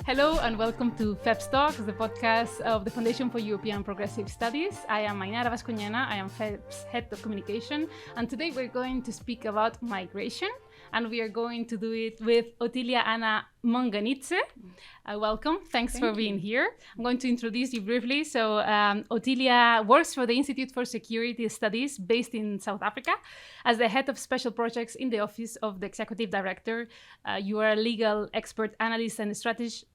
Hello and welcome to FEPS Talks, the podcast of the Foundation for European Progressive Studies. I am Ainara Bascuñana, I am FEPS Head of Communication, and today we're going to speak about migration, and we are going to do it with Ottilia Anna Maunganidze. Welcome, thanks for being here. I'm going to introduce you briefly. So Ottilia works for the Institute for Security Studies based in South Africa as the head of special projects in the office of the executive director. You are a legal expert, analyst and strategist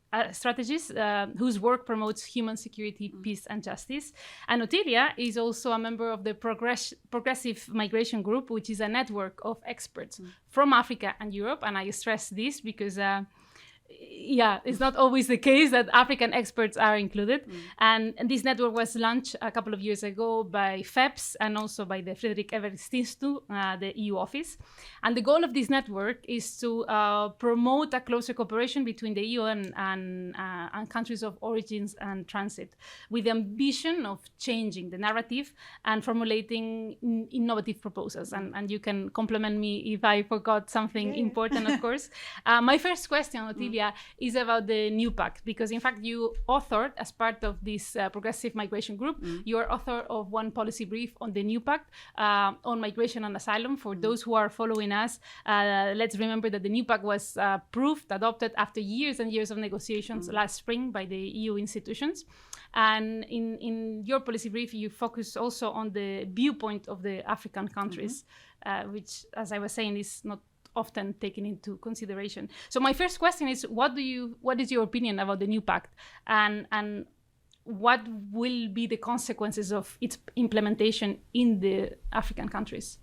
whose work promotes human security, peace and justice. And Ottilia is also a member of the Progressive Migration Group, which is a network of experts from Africa and Europe. And I stress this because it's not always the case that African experts are included. And this network was launched a couple of years ago by FEPS and also by the Frederik Everts Institute, the EU office. And the goal of this network is to promote a closer cooperation between the EU and countries of origins and transit, with the ambition of changing the narrative and formulating innovative proposals. And you can compliment me if I forgot something important, of course. My first question, Ottilia, is about the new Pact, because in fact you authored, as part of this Progressive Migration Group, you are author of one policy brief on the new Pact on migration and asylum. For those who are following us, let's remember that the new Pact was adopted after years and years of negotiations last spring by the EU institutions. And in your policy brief, you focus also on the viewpoint of the African countries, which, as I was saying, is not often taken into consideration. So my first question is, what is your opinion about the new Pact, and what will be the consequences of its implementation in the African countries?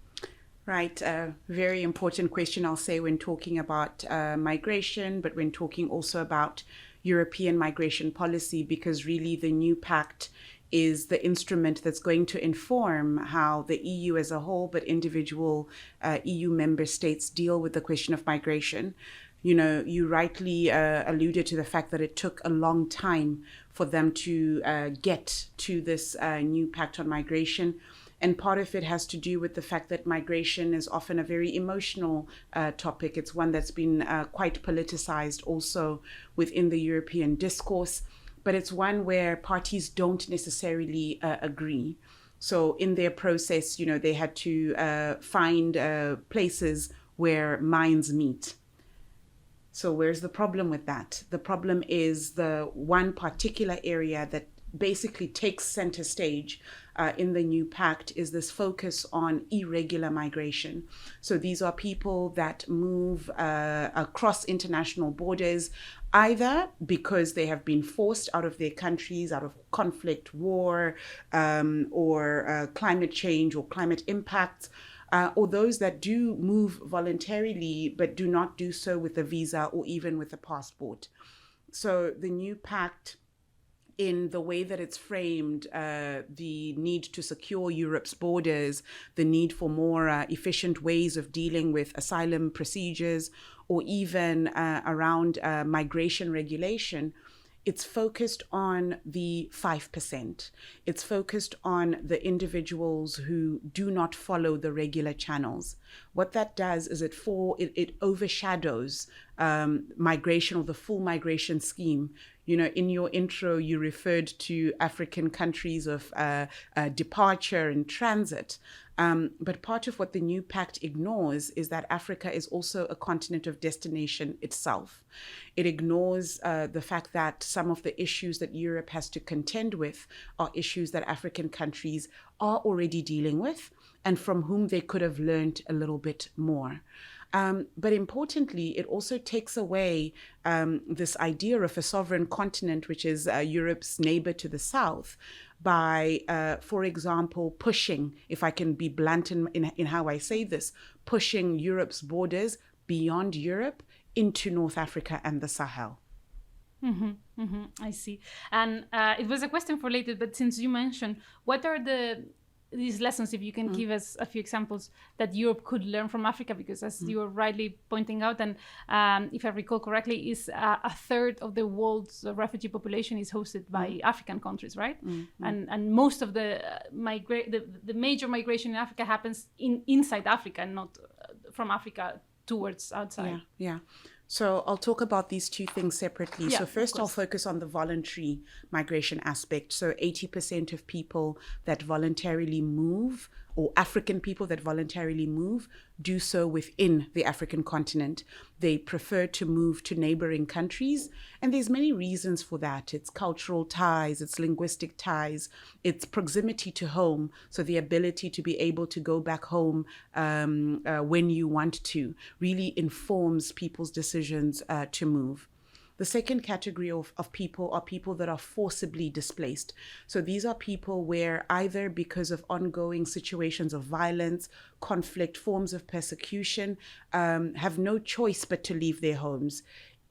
Right, very important question, I'll say, when talking about migration, but when talking also about European migration policy, because really the new Pact is the instrument that's going to inform how the EU as a whole, but individual EU member states deal with the question of migration. You know, you rightly alluded to the fact that it took a long time for them to get to this new Pact on migration. And part of it has to do with the fact that migration is often a very emotional topic. It's one that's been quite politicized also within the European discourse. But it's one where parties don't necessarily agree. So in their process, you know, they had to find places where minds meet. So where's the problem with that? The problem is the one particular area that basically takes center stage in the new Pact is this focus on irregular migration. So these are people that move across international borders, either because they have been forced out of their countries, out of conflict, war, or climate change or climate impacts, or those that do move voluntarily but do not do so with a visa or even with a passport. So the new Pact, in the way that it's framed, the need to secure Europe's borders, the need for more efficient ways of dealing with asylum procedures, or even around migration regulation, it's focused on the 5%. It's focused on the individuals who do not follow the regular channels. What that does is it overshadows migration, or the full migration scheme. You know, in your intro, you referred to African countries of departure and transit. But part of what the new Pact ignores is that Africa is also a continent of destination itself. It ignores the fact that some of the issues that Europe has to contend with are issues that African countries are already dealing with, and from whom they could have learned a little bit more. But importantly, it also takes away this idea of a sovereign continent, which is Europe's neighbor to the south, by, for example, pushing, if I can be blunt in how I say this, pushing Europe's borders beyond Europe into North Africa and the Sahel. I see. And it was a question for later, but since you mentioned, what are these lessons, if you can give us a few examples that Europe could learn from Africa, because as you were rightly pointing out, and if I recall correctly, is a third of the world's refugee population is hosted by African countries, right? And most of the major migration in Africa happens inside Africa, and not from Africa towards outside. Yeah. So I'll talk about these two things separately. Yeah, so first of I'll course. focus on the voluntary migration aspect. So 80% of people that voluntarily move, or African people that voluntarily move, do so within the African continent. They prefer to move to neighboring countries. And there's many reasons for that. It's cultural ties, it's linguistic ties, it's proximity to home. So the ability to be able to go back home when you want to really informs people's decisions to move. The second category of people are people that are forcibly displaced. So these are people where either because of ongoing situations of violence, conflict, forms of persecution, have no choice but to leave their homes.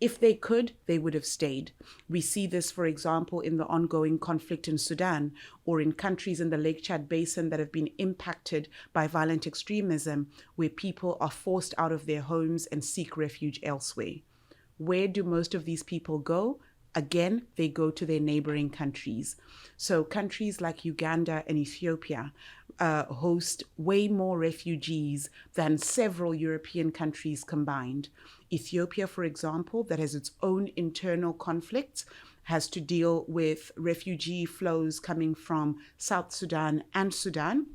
If they could, they would have stayed. We see this, for example, in the ongoing conflict in Sudan or in countries in the Lake Chad Basin that have been impacted by violent extremism, where people are forced out of their homes and seek refuge elsewhere. Where do most of these people go? Again, they go to their neighboring countries. So countries like Uganda and Ethiopia host way more refugees than several European countries combined. Ethiopia, for example, that has its own internal conflicts, has to deal with refugee flows coming from South Sudan and Sudan,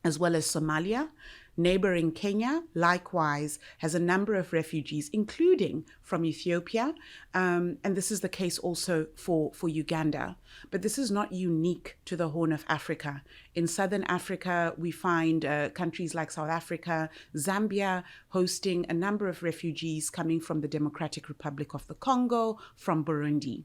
as well as Somalia. Neighboring Kenya, likewise, has a number of refugees, including from Ethiopia. And this is the case also for Uganda. But this is not unique to the Horn of Africa. In Southern Africa, we find countries like South Africa, Zambia, hosting a number of refugees coming from the Democratic Republic of the Congo, from Burundi.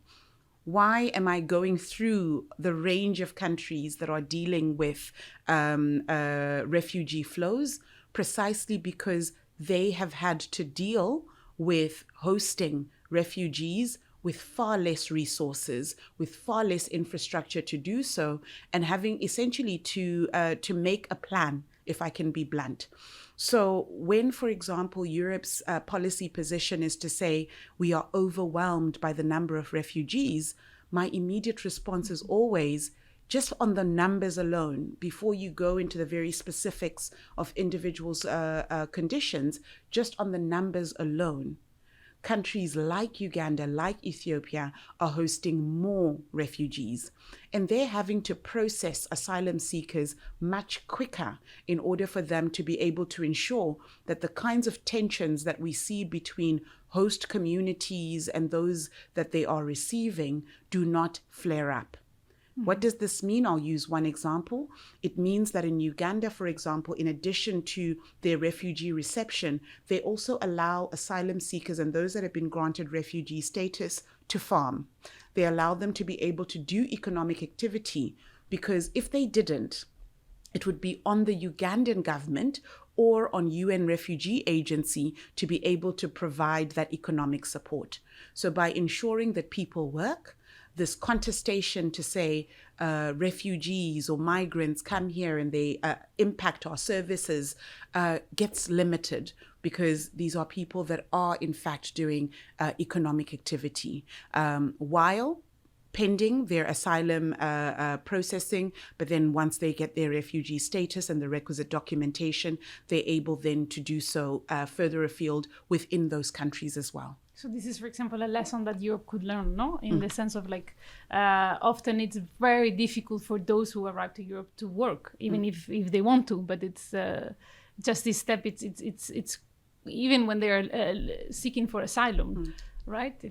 Why am I going through the range of countries that are dealing with refugee flows? Precisely because they have had to deal with hosting refugees with far less resources, with far less infrastructure to do so, and having essentially to make a plan, if I can be blunt. So when, for example, Europe's policy position is to say we are overwhelmed by the number of refugees, my immediate response is always, just on the numbers alone, before you go into the very specifics of individuals' conditions, just on the numbers alone, countries like Uganda, like Ethiopia, are hosting more refugees. And they're having to process asylum seekers much quicker in order for them to be able to ensure that the kinds of tensions that we see between host communities and those that they are receiving do not flare up. What does this mean? I'll use one example. It means that in Uganda, for example, in addition to their refugee reception, they also allow asylum seekers and those that have been granted refugee status to farm. They allow them to be able to do economic activity, because if they didn't, it would be on the Ugandan government or on UN Refugee Agency to be able to provide that economic support. So by ensuring that people work, this contestation to say refugees or migrants come here and they impact our services gets limited, because these are people that are in fact doing economic activity while pending their asylum processing. But then once they get their refugee status and the requisite documentation, they're able then to do so further afield within those countries as well. So this is, for example, a lesson that Europe could learn, no? In the sense of like, often it's very difficult for those who arrive to Europe to work, even if they want to. But it's just this step. It's even when they are seeking for asylum. Right?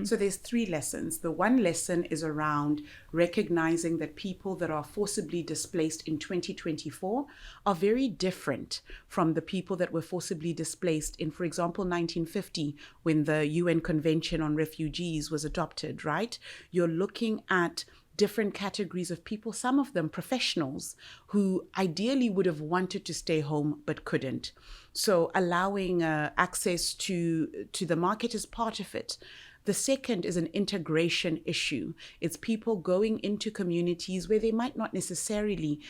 So there's three lessons. The one lesson is around recognizing that people that are forcibly displaced in 2024 are very different from the people that were forcibly displaced in, for example, 1950, when the UN Convention on Refugees was adopted, right? You're looking at different categories of people, some of them professionals who ideally would have wanted to stay home but couldn't. So allowing access to the market is part of it. The second is an integration issue. It's people going into communities where they might not necessarily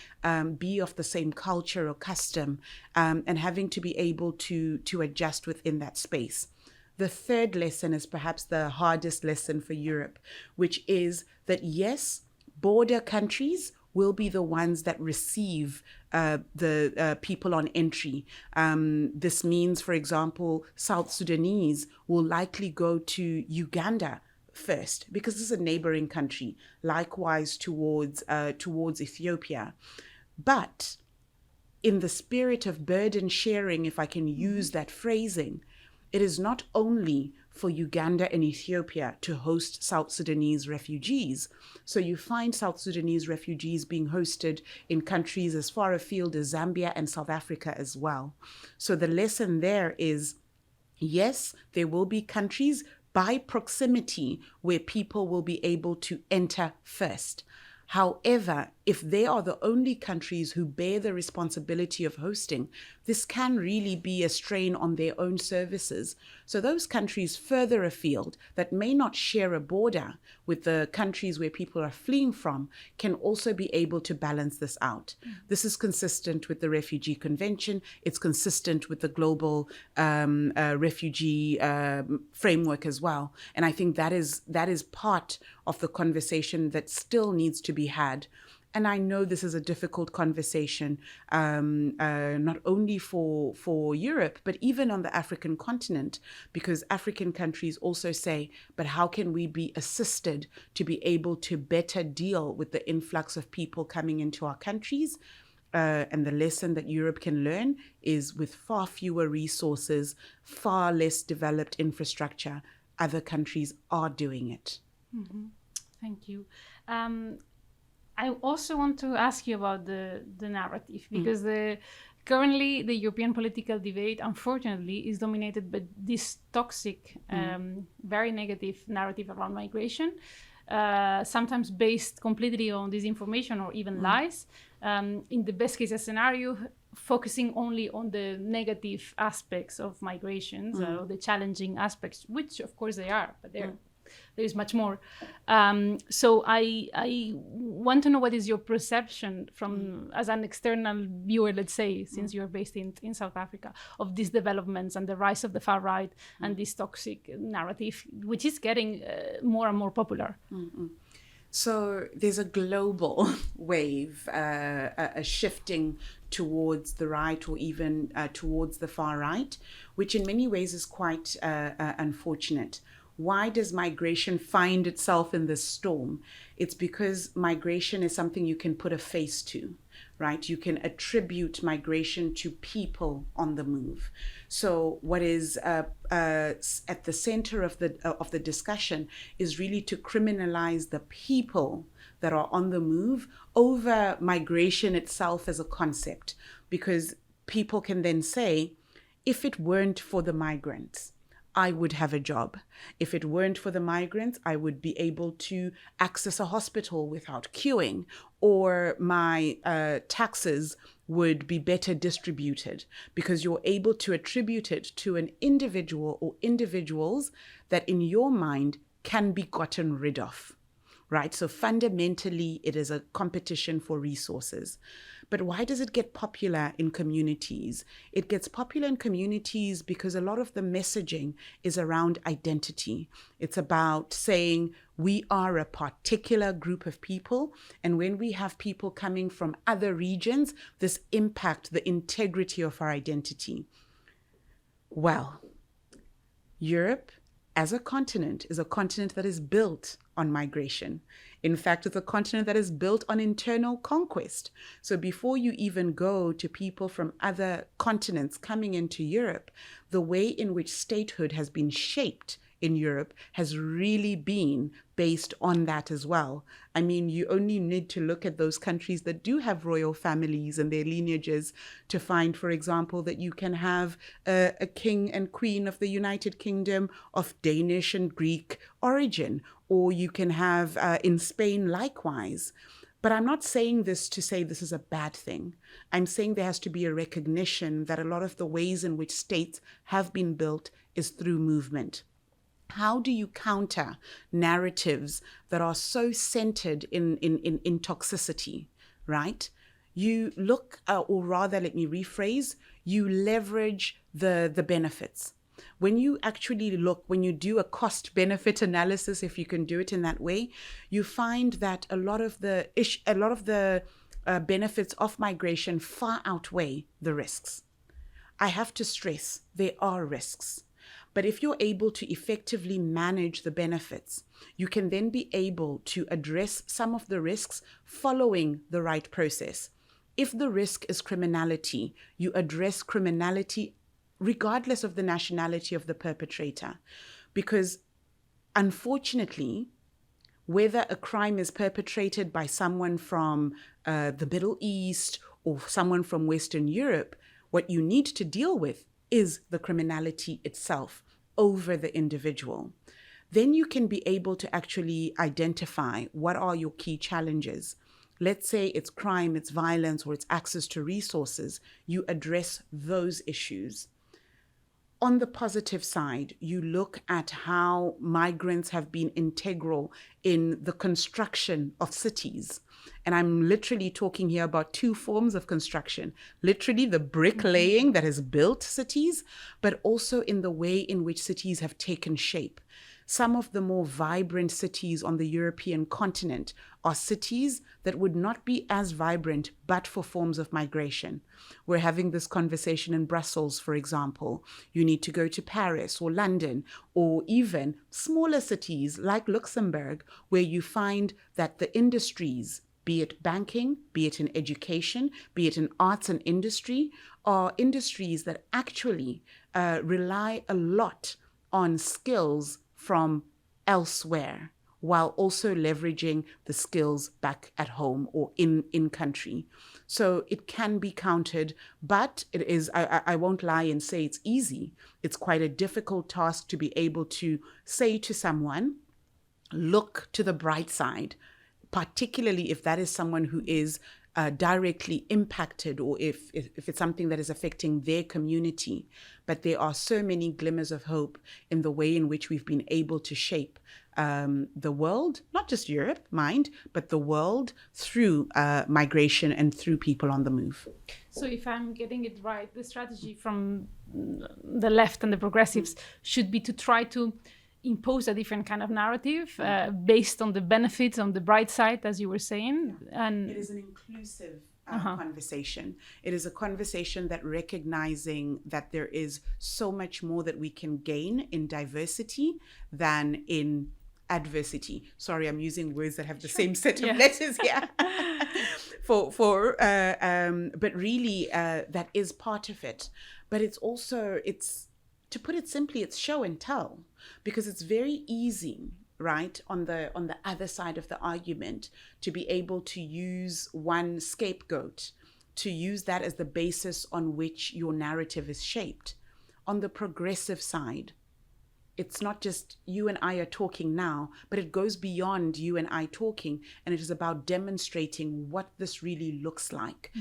be of the same culture or custom, and having to be able to adjust within that space. The third lesson is perhaps the hardest lesson for Europe, which is that yes, border countries will be the ones that receive the people on entry. This means, for example, South Sudanese will likely go to Uganda first because this is a neighboring country, likewise towards Ethiopia. But in the spirit of burden sharing, if I can use that phrasing, it is not only for Uganda and Ethiopia to host South Sudanese refugees. So you find South Sudanese refugees being hosted in countries as far afield as Zambia and South Africa as well. So the lesson there is, yes, there will be countries by proximity where people will be able to enter first. However, if they are the only countries who bear the responsibility of hosting, this can really be a strain on their own services. So those countries further afield that may not share a border with the countries where people are fleeing from can also be able to balance this out. This is consistent with the Refugee Convention. It's consistent with the global refugee framework as well. And I think that is part of the conversation that still needs to be had. And I know this is a difficult conversation, not only for Europe, but even on the African continent, because African countries also say, but how can we be assisted to be able to better deal with the influx of people coming into our countries? And the lesson that Europe can learn is with far fewer resources, far less developed infrastructure, other countries are doing it. Mm-hmm. Thank you. I also want to ask you about the narrative, because currently the European political debate, unfortunately, is dominated by this toxic, very negative narrative around migration, sometimes based completely on disinformation or even lies. In the best case scenario, focusing only on the negative aspects of migrations, or the challenging aspects, which of course they are, but there is much more. So I want to know, what is your perception from as an external viewer, let's say, since you're based in South Africa, of these developments and the rise of the far right and this toxic narrative, which is getting more and more popular. So there's a global wave, a shifting towards the right, or even towards the far right, which in many ways is quite unfortunate. Why does migration find itself in this storm? It's because migration is something you can put a face to, right? You can attribute migration to people on the move. So what is at the center of the discussion is really to criminalize the people that are on the move over migration itself as a concept, because people can then say, if it weren't for the migrants, I would have a job. If it weren't for the migrants, I would be able to access a hospital without queuing, or my taxes would be better distributed, because you're able to attribute it to an individual or individuals that in your mind can be gotten rid of, right? So fundamentally, it is a competition for resources. But why does it get popular in communities? It gets popular in communities because a lot of the messaging is around identity. It's about saying we are a particular group of people, and when we have people coming from other regions, this impacts the integrity of our identity. Well, Europe as a continent is a continent that is built on migration. In fact, it's a continent that is built on internal conquest. So before you even go to people from other continents coming into Europe, the way in which statehood has been shaped in Europe has really been based on that as well. I mean, you only need to look at those countries that do have royal families and their lineages to find, for example, that you can have a king and queen of the United Kingdom of Danish and Greek origin, or you can have in Spain likewise. But I'm not saying this to say this is a bad thing. I'm saying there has to be a recognition that a lot of the ways in which states have been built is through movement. How do you counter narratives that are so centered in toxicity, right? You look, or rather, let me rephrase, you leverage the benefits. When you actually look, when you do a cost-benefit analysis, if you can do it in that way, you find that a lot of the benefits of migration far outweigh the risks. I have to stress, there are risks. But if you're able to effectively manage the benefits, you can then be able to address some of the risks following the right process. If the risk is criminality, you address criminality regardless of the nationality of the perpetrator. Because unfortunately, whether a crime is perpetrated by someone from the Middle East or someone from Western Europe, what you need to deal with is the criminality itself over the individual. Then you can be able to actually identify what are your key challenges. Let's say it's crime, it's violence, or it's access to resources. You address those issues. On the positive side, you look at how migrants have been integral in the construction of cities. And I'm literally talking here about two forms of construction, literally the bricklaying that has built cities, but also in the way in which cities have taken shape. Some of the more vibrant cities on the European continent are cities that would not be as vibrant but for forms of migration. We're having this conversation in Brussels, for example. You need to go to Paris or London or even smaller cities like Luxembourg, where you find that the industries, be it banking, be it in education, be it in arts and industry, are industries that actually rely a lot on skills from elsewhere, while also leveraging the skills back at home or in country. So it can be countered, but it is, I won't lie and say it's easy. It's quite a difficult task to be able to say to someone, look to the bright side, particularly if that is someone who is directly impacted, or if it's something that is affecting their community. But there are so many glimmers of hope in the way in which we've been able to shape the world, not just Europe, mind, but the world through migration and through people on the move. So if I'm getting it right, the strategy from the left and the progressives should be to try to impose a different kind of narrative based on the benefits, on the bright side, as you were saying. Yeah. And it is an inclusive conversation. It is a conversation that recognizing that there is so much more that we can gain in diversity than in adversity. Sorry, I'm using words that have the same set of letters here. But really, that is part of it. But it's also, to put it simply, it's show and tell, because it's very easy, right, on the other side of the argument, to be able to use one scapegoat, to use that as the basis on which your narrative is shaped. On the progressive side, it's not just you and I are talking now, but it goes beyond you and I talking, and it is about demonstrating what this really looks like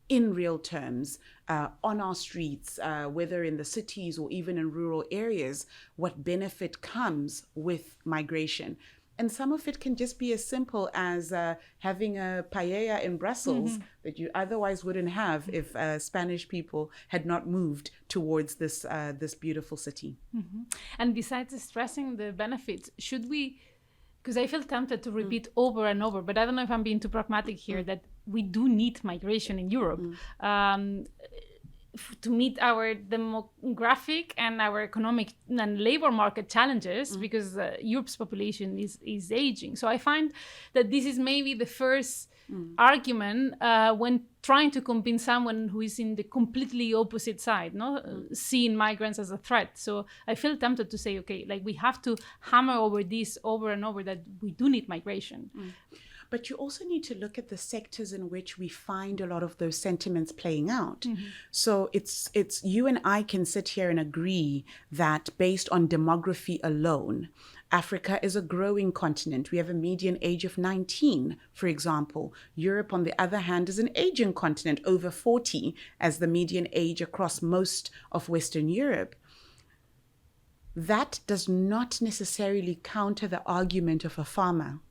in real terms, on our streets, whether in the cities or even in rural areas, what benefit comes with migration. And some of it can just be as simple as having a paella in Brussels that you otherwise wouldn't have if Spanish people had not moved towards this beautiful city. And besides stressing the benefits, should we, because I feel tempted to repeat over and over, but I don't know if I'm being too pragmatic here, that we do need migration in Europe to meet our demographic and our economic and labor market challenges, because Europe's population is aging. So I find that this is maybe the first argument when trying to convince someone who is in the completely opposite side, seeing migrants as a threat. So I feel tempted to say, okay, like we have to hammer over this over and over, that we do need migration. But you also need to look at the sectors in which we find a lot of those sentiments playing out. So it's you and I can sit here and agree that based on demography alone, Africa is a growing continent. We have a median age of 19, for example. Europe, on the other hand, is an aging continent, over 40 as the median age across most of Western Europe. That does not necessarily counter the argument of a farmer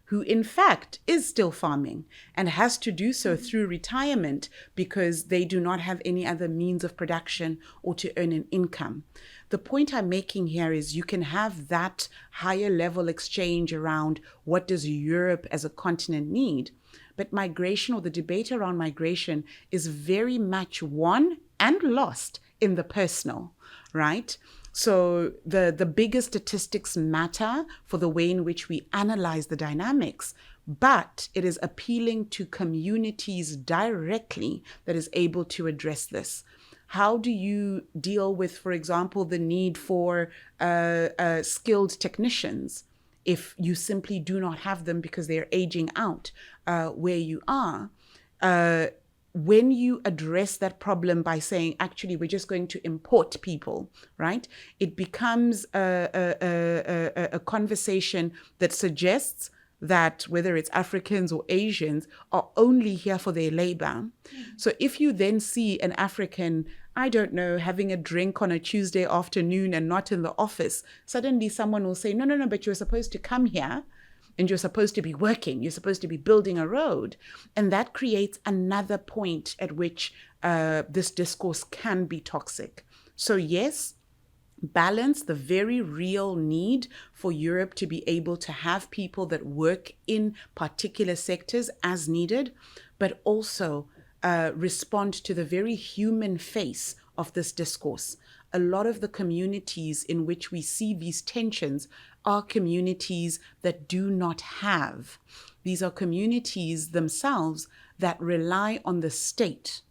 who in fact is still farming and has to do so through retirement because they do not have any other means of production or to earn an income. The point I'm making here is you can have that higher level exchange around what does Europe as a continent need, but migration, or the debate around migration, is very much won and lost in the personal, right? So the bigger statistics matter for the way in which we analyze the dynamics, but it is appealing to communities directly that is able to address this. How do you deal with, for example, the need for skilled technicians if you simply do not have them because they're aging out where you are? When you address that problem by saying, actually, we're just going to import people, right? It becomes a conversation that suggests that whether it's Africans or Asians are only here for their labor. So if you then see an African, I don't know, having a drink on a Tuesday afternoon and not in the office, suddenly someone will say, no, but you're supposed to come here and you're supposed to be working, you're supposed to be building a road. And that creates another point at which this discourse can be toxic. So yes, balance the very real need for Europe to be able to have people that work in particular sectors as needed, but also respond to the very human face of this discourse. A lot of the communities in which we see these tensions are communities that do not have. These are communities themselves that rely on the state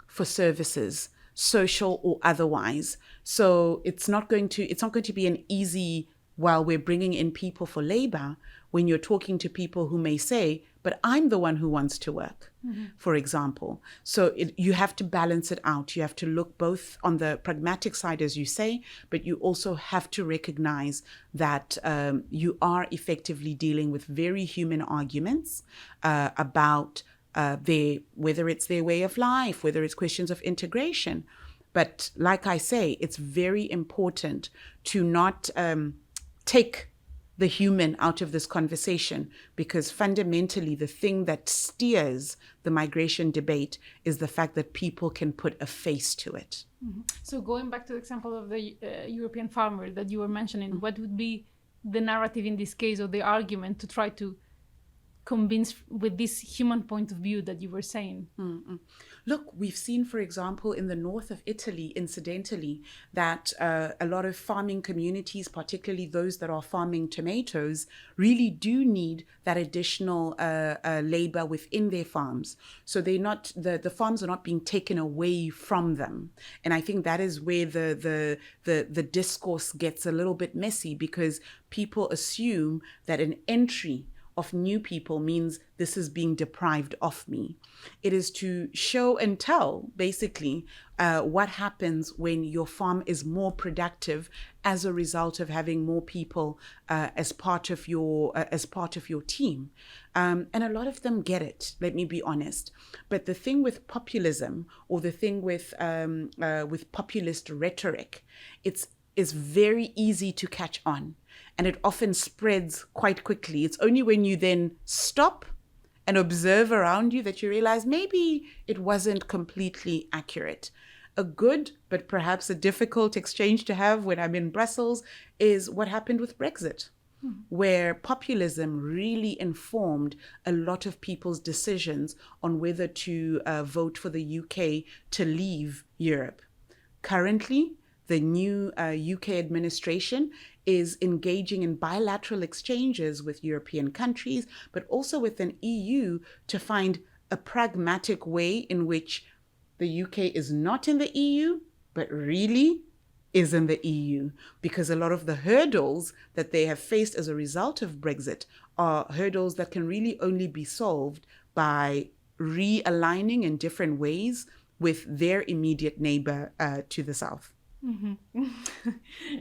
for services, social or otherwise. So it's not going to be an easy, while we're bringing in people for labor, when you're talking to people who may say, but I'm the one who wants to work, for example. So you have to balance it out. You have to look both on the pragmatic side, as you say, but you also have to recognize that you are effectively dealing with very human arguments about whether it's their way of life, whether it's questions of integration. But like I say, it's very important to not take the human out of this conversation, because fundamentally the thing that steers the migration debate is the fact that people can put a face to it. Mm-hmm. So going back to the example of the European farmer that you were mentioning, what would be the narrative in this case, or the argument to try to convince with this human point of view that you were saying? Look, we've seen, for example, in the north of Italy, incidentally, that a lot of farming communities, particularly those that are farming tomatoes, really do need that additional labor within their farms. So the farms are not being taken away from them. And I think that is where the discourse gets a little bit messy, because people assume that an entry of new people means this is being deprived of me. It is to show and tell, basically, what happens when your farm is more productive as a result of having more people as part of your team. And a lot of them get it, let me be honest. But the thing with populism, or the thing with populist rhetoric, it's very easy to catch on. And it often spreads quite quickly. It's only when you then stop and observe around you that you realize maybe it wasn't completely accurate. A good, but perhaps a difficult exchange to have when I'm in Brussels is what happened with Brexit, where populism really informed a lot of people's decisions on whether to vote for the UK to leave Europe. Currently, the new UK administration is engaging in bilateral exchanges with European countries, but also with an EU, to find a pragmatic way in which the UK is not in the EU, but really is in the EU. Because a lot of the hurdles that they have faced as a result of Brexit are hurdles that can really only be solved by realigning in different ways with their immediate neighbor to the south. Mm-hmm.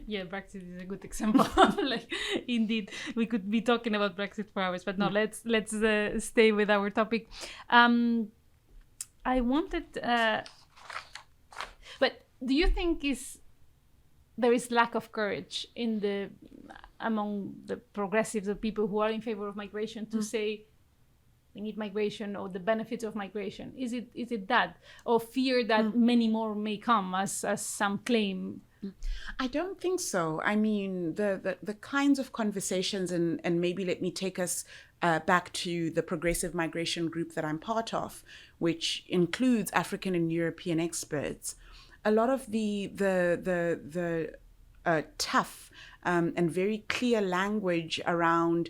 Yeah, Brexit is a good example. Like, indeed, we could be talking about Brexit for hours, but no, let's stay with our topic. I wanted, but do you think there is lack of courage in the among the progressives, or people who are in favor of migration, to say we need migration or the benefits of migration? Is it that, or fear that many more may come, as some claim? I don't think so. I mean, the kinds of conversations, and maybe let me take us back to the progressive migration group that I'm part of, which includes African and European experts. A lot of the tough and very clear language around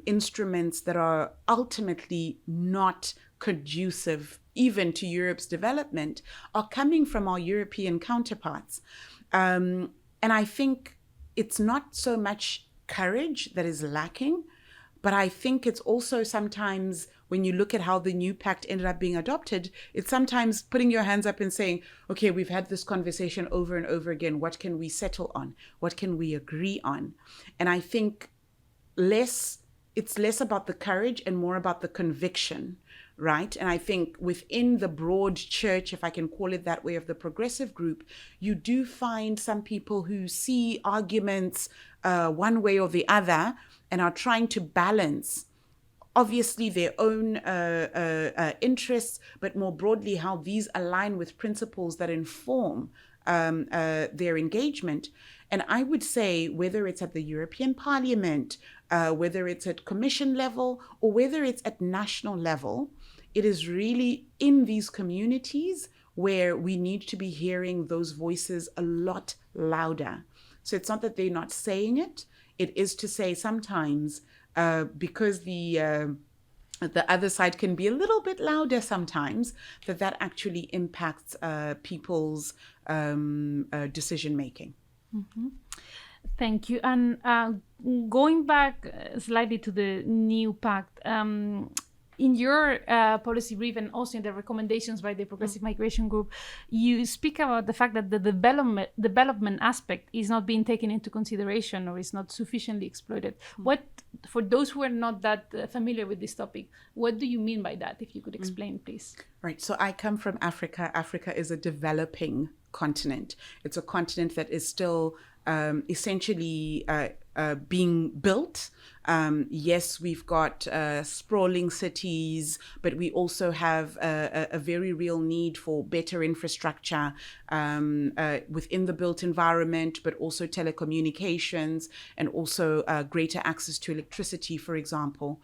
instruments that are ultimately not conducive even to Europe's development are coming from our European counterparts. And I think it's not so much courage that is lacking, but I think it's also sometimes, when you look at how the new pact ended up being adopted, it's sometimes putting your hands up and saying, okay, we've had this conversation over and over again. What can we settle on? What can we agree on? And I think it's less about the courage and more about the conviction, right? And I think within the broad church, if I can call it that way, of the progressive group, you do find some people who see arguments one way or the other and are trying to balance, obviously, their own interests, but more broadly, how these align with principles that inform their engagement. And I would say, whether it's at the European Parliament, whether it's at Commission level, or whether it's at national level, it is really in these communities where we need to be hearing those voices a lot louder. So it's not that they're not saying it. It is to say sometimes, because the other side can be a little bit louder sometimes, that actually impacts people's decision making. Mm-hmm. Thank you. And going back slightly to the new pact, in your policy brief and also in the recommendations by the Progressive Migration Group, you speak about the fact that the development aspect is not being taken into consideration or is not sufficiently exploited. What, for those who are not that familiar with this topic, what do you mean by that? If you could explain, please. Right. So I come from Africa. Africa is a developing continent. It's a continent that is still essentially being built. Yes, we've got sprawling cities, but we also have a very real need for better infrastructure within the built environment, but also telecommunications and also greater access to electricity, for example.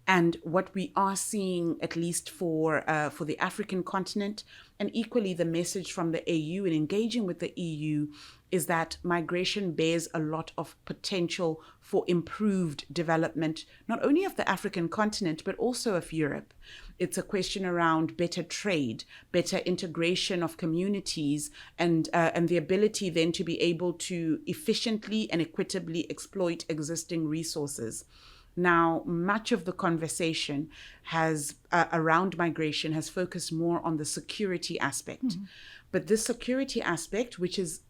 And what we are seeing, at least for the African continent, and equally the message from the AU in engaging with the EU, is that migration bears a lot of potential for improved development, not only of the African continent, but also of Europe. It's a question around better trade, better integration of communities, and the ability then to be able to efficiently and equitably exploit existing resources. Now, much of the conversation has around migration has focused more on the security aspect. Mm-hmm. But this security aspect, which is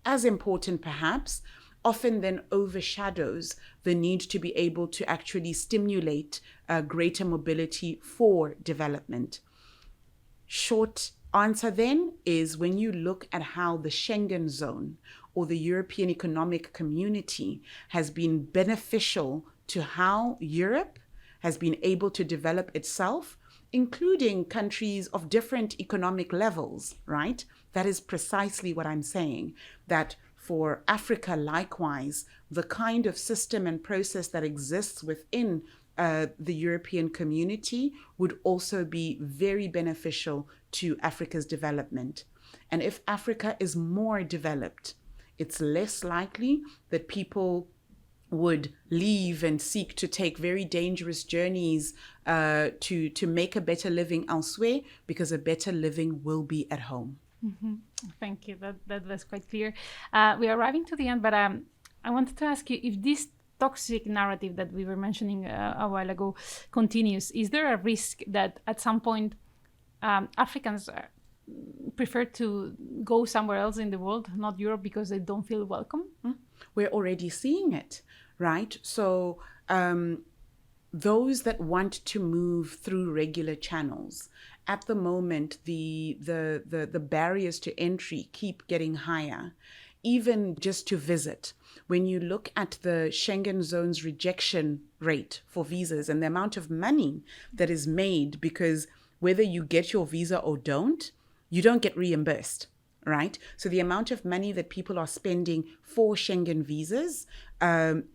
as important perhaps, often then overshadows the need to be able to actually stimulate greater mobility for development. Short answer then is, when you look at how the Schengen zone or the European Economic Community has been beneficial to how Europe has been able to develop itself, including countries of different economic levels, right? That is precisely what I'm saying, that for Africa, likewise, the kind of system and process that exists within the European community would also be very beneficial to Africa's development. And if Africa is more developed, it's less likely that people would leave and seek to take very dangerous journeys to make a better living elsewhere, because a better living will be at home. Mm-hmm. Thank you. That was quite clear. We are arriving to the end, but I wanted to ask you, if this toxic narrative that we were mentioning a while ago continues, is there a risk that at some point Africans prefer to go somewhere else in the world, not Europe, because they don't feel welcome? We're already seeing it, right? So those that want to move through regular channels, at the moment, the barriers to entry keep getting higher. even just to visit, when you look at the Schengen zone's rejection rate for visas and the amount of money that is made, because whether you get your visa or don't, you don't get reimbursed, right? So the amount of money that people are spending for Schengen visas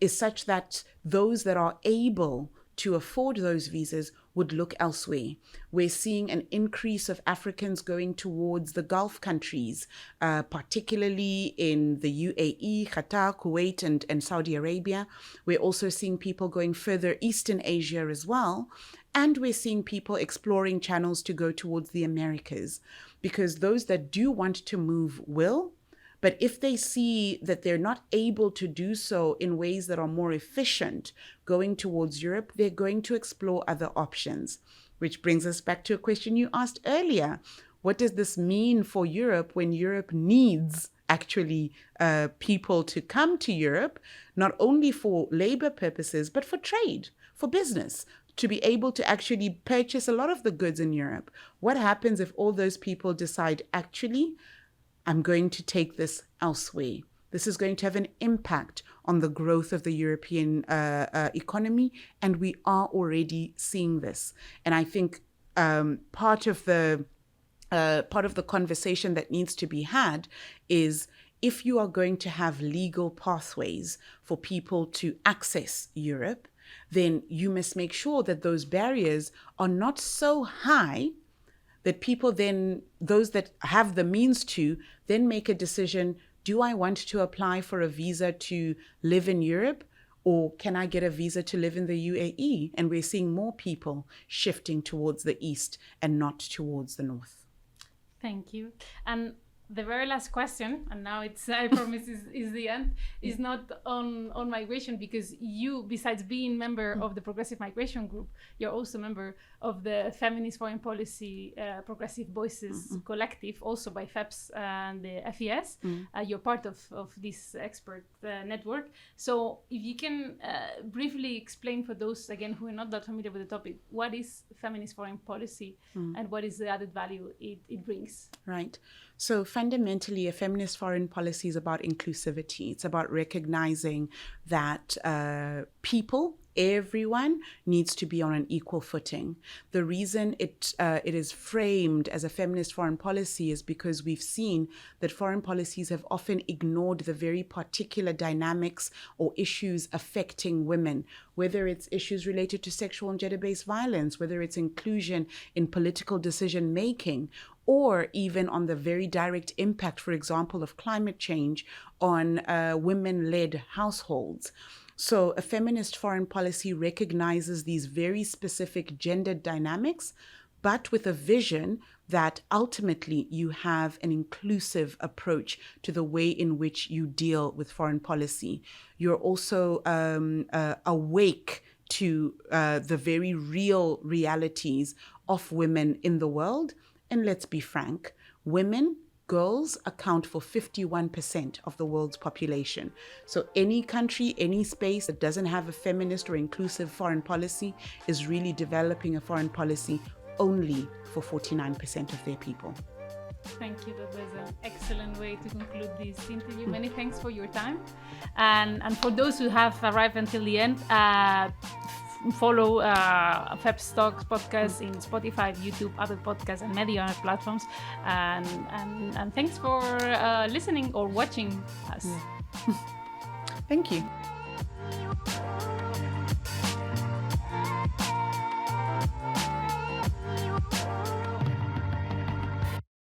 is such that those that are able to afford those visas would look elsewhere. We're seeing an increase of Africans going towards the Gulf countries, particularly in the UAE, Qatar, Kuwait, and Saudi Arabia. We're also seeing people going further east in Asia as well. And we're seeing people exploring channels to go towards the Americas, because those that do want to move will. But if they see that they're not able to do so in ways that are more efficient going towards Europe, they're going to explore other options. Which brings us back to a question you asked earlier. What does this mean for Europe when Europe needs actually people to come to Europe, not only for labor purposes, but for trade, for business, to be able to actually purchase a lot of the goods in Europe? What happens if all those people decide, actually, I'm going to take this elsewhere? This is going to have an impact on the growth of the European economy, and we are already seeing this. And I think part of the conversation that needs to be had is, if you are going to have legal pathways for people to access Europe, then you must make sure that those barriers are not so high that people then, those that have the means to, then make a decision, do I want to apply for a visa to live in Europe, or can I get a visa to live in the UAE? And we're seeing more people shifting towards the east and not towards the north. Thank you. And the very last question, and now it's, I promise, is the end, is not on migration, because you, besides being member of the Progressive Migration Group, you're also member of the Feminist Foreign Policy Progressive Voices Collective, also by FEPS and the FES. You're part of this expert network. So if you can briefly explain for those, again, who are not that familiar with the topic, what is feminist foreign policy and what is the added value it brings? Right. So fundamentally, a feminist foreign policy is about inclusivity. It's about recognizing that people, everyone, needs to be on an equal footing. The reason it is framed as a feminist foreign policy is because we've seen that foreign policies have often ignored the very particular dynamics or issues affecting women, whether it's issues related to sexual and gender-based violence, whether it's inclusion in political decision-making, or even on the very direct impact, for example, of climate change on women-led households. So a feminist foreign policy recognizes these very specific gender dynamics, but with a vision that ultimately you have an inclusive approach to the way in which you deal with foreign policy. You're also awake to the very real realities of women in the world. And let's be frank, women, girls account for 51% of the world's population. So any country, any space that doesn't have a feminist or inclusive foreign policy is really developing a foreign policy only for 49% of their people. Thank you. That was an excellent way to conclude this interview. Many thanks for your time. And for those who have arrived until the end, follow FEPS Talks podcast in Spotify, YouTube, other podcasts, and many other platforms. And thanks for listening or watching us. Yeah. Thank you.